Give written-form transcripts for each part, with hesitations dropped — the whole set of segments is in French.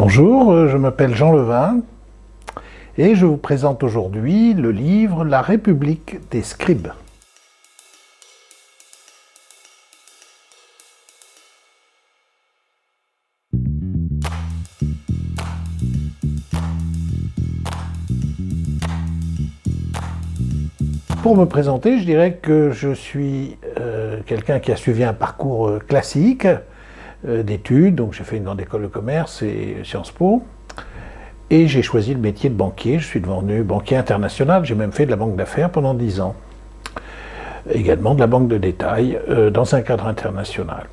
Bonjour, je m'appelle Jean Levin et je vous présente aujourd'hui le livre La République des scribes. Pour me présenter, je dirais que je suis quelqu'un qui a suivi un parcours classique d'études, donc j'ai fait une grande école de commerce et Sciences Po, et j'ai choisi le métier de banquier. Je suis devenu banquier international, j'ai même fait de la banque d'affaires pendant 10 ans, également de la banque de détail dans un cadre international.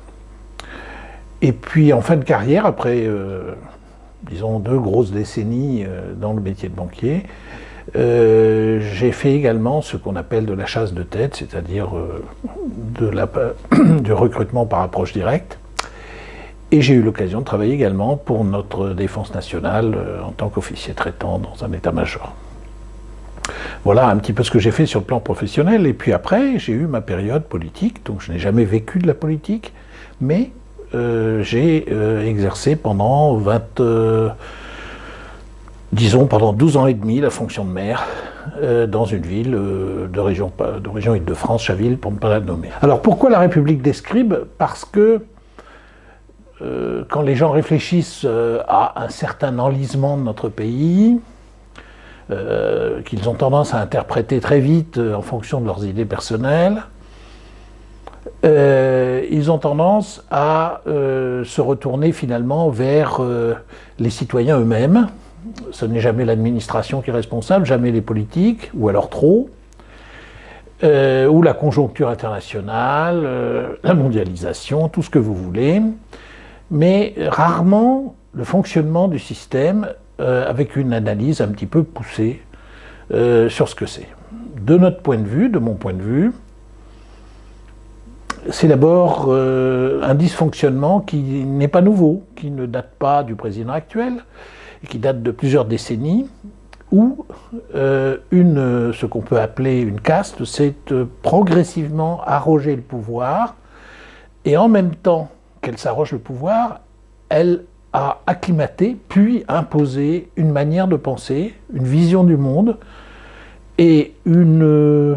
Et puis en fin de carrière, après disons 2 grosses décennies dans le métier de banquier, j'ai fait également ce qu'on appelle de la chasse de tête, c'est-à-dire du recrutement par approche directe. Et j'ai eu l'occasion de travailler également pour notre défense nationale en tant qu'officier traitant dans un état-major. Voilà un petit peu ce que j'ai fait sur le plan professionnel. Et puis après, j'ai eu ma période politique, donc je n'ai jamais vécu de la politique, mais j'ai exercé pendant pendant 12 ans et demi la fonction de maire dans une ville de région Île-de-France, Chaville, pour ne pas la nommer. Alors pourquoi la République des scribes? Parce que quand les gens réfléchissent à un certain enlisement de notre pays, qu'ils ont tendance à interpréter très vite en fonction de leurs idées personnelles, ils ont tendance à se retourner finalement vers les citoyens eux-mêmes. Ce n'est jamais l'administration qui est responsable, jamais les politiques, ou alors trop, ou la conjoncture internationale, la mondialisation, tout ce que vous voulez, mais rarement le fonctionnement du système avec une analyse un petit peu poussée sur ce que c'est. De notre point de vue, de mon point de vue, c'est d'abord un dysfonctionnement qui n'est pas nouveau, qui ne date pas du président actuel, et qui date de plusieurs décennies, où ce qu'on peut appeler une caste s'est progressivement arrogé le pouvoir, et en même temps qu'elle s'arroge le pouvoir, elle a acclimaté, puis imposé une manière de penser, une vision du monde, et une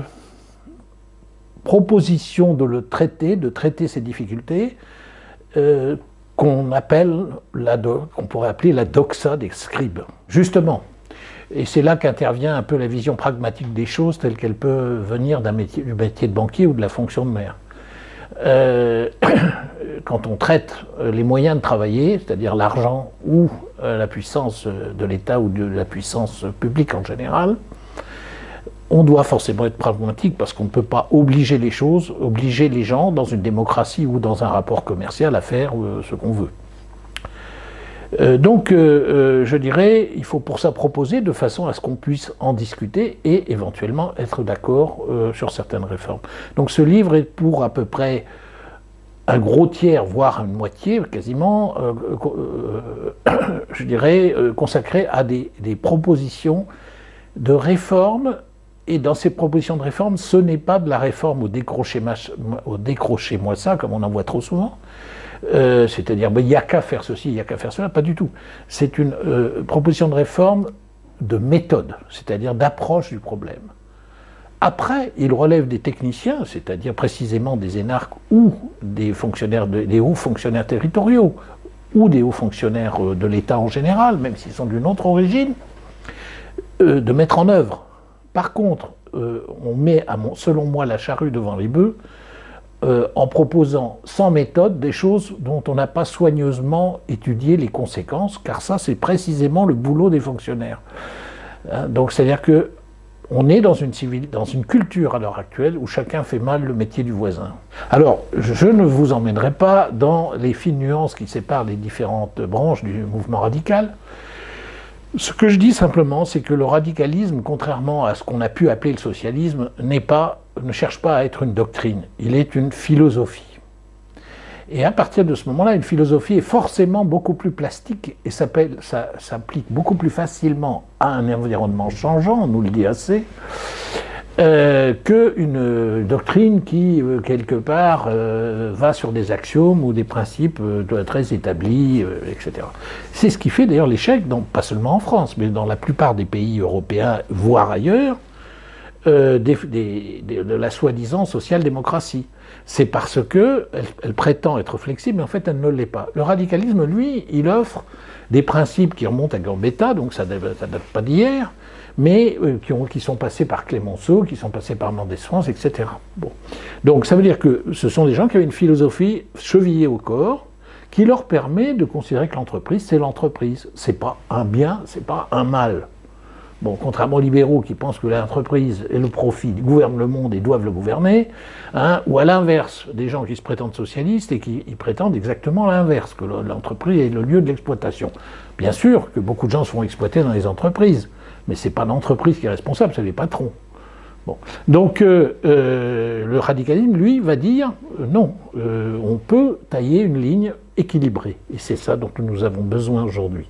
proposition de traiter ces difficultés, qu'on pourrait appeler la doxa des scribes. Justement, et c'est là qu'intervient un peu la vision pragmatique des choses telle qu'elle peut venir du métier de banquier ou de la fonction de maire. Quand on traite les moyens de travailler, c'est-à-dire l'argent ou la puissance de l'État ou de la puissance publique en général, on doit forcément être pragmatique parce qu'on ne peut pas obliger les choses, obliger les gens dans une démocratie ou dans un rapport commercial à faire ce qu'on veut. Donc, je dirais, il faut pour ça proposer de façon à ce qu'on puisse en discuter et éventuellement être d'accord sur certaines réformes. Donc ce livre est pour à peu près un gros tiers, voire une moitié quasiment, je dirais, consacré à des propositions de réforme. Et dans ces propositions de réforme, ce n'est pas de la réforme au décrochez-moi ça, comme on en voit trop souvent, c'est-à-dire il n'y a qu'à faire ceci, il n'y a qu'à faire cela, pas du tout. C'est une proposition de réforme de méthode, c'est-à-dire d'approche du problème. Après, il relève des techniciens, c'est-à-dire précisément des énarques ou des hauts fonctionnaires territoriaux, ou des hauts fonctionnaires de l'État en général, même s'ils sont d'une autre origine, de mettre en œuvre. Par contre, on met, selon moi, la charrue devant les bœufs en proposant sans méthode des choses dont on n'a pas soigneusement étudié les conséquences, car ça, c'est précisément le boulot des fonctionnaires. Donc, c'est-à-dire qu'on est dans une culture à l'heure actuelle où chacun fait mal le métier du voisin. Alors, je ne vous emmènerai pas dans les fines nuances qui séparent les différentes branches du mouvement radical. Ce que je dis simplement, c'est que le radicalisme, contrairement à ce qu'on a pu appeler le socialisme, ne cherche pas à être une doctrine, il est une philosophie. Et à partir de ce moment-là, une philosophie est forcément beaucoup plus plastique et s'applique beaucoup plus facilement à un environnement changeant, on nous le dit assez, qu'une doctrine qui, quelque part, va sur des axiomes ou des principes très établis, etc. C'est ce qui fait d'ailleurs l'échec, pas seulement en France, mais dans la plupart des pays européens, voire ailleurs, de la soi-disant social-démocratie. C'est parce qu'elle prétend être flexible, mais en fait elle ne l'est pas. Le radicalisme, lui, il offre des principes qui remontent à Gambetta, donc ça ne date pas d'hier, mais qui sont passés par Clémenceau, qui sont passés par Mendès France, etc. Bon. Donc ça veut dire que ce sont des gens qui avaient une philosophie chevillée au corps, qui leur permet de considérer que l'entreprise, c'est l'entreprise. C'est pas un bien, c'est pas un mal. Bon, contrairement aux libéraux qui pensent que l'entreprise et le profit gouvernent le monde et doivent le gouverner, hein, ou à l'inverse, des gens qui se prétendent socialistes et qui prétendent exactement l'inverse, que l'entreprise est le lieu de l'exploitation. Bien sûr que beaucoup de gens se font exploiter dans les entreprises, mais ce n'est pas l'entreprise qui est responsable, c'est les patrons. Bon. Donc le radicalisme, lui, va dire non, on peut tailler une ligne équilibrée, et c'est ça dont nous avons besoin aujourd'hui.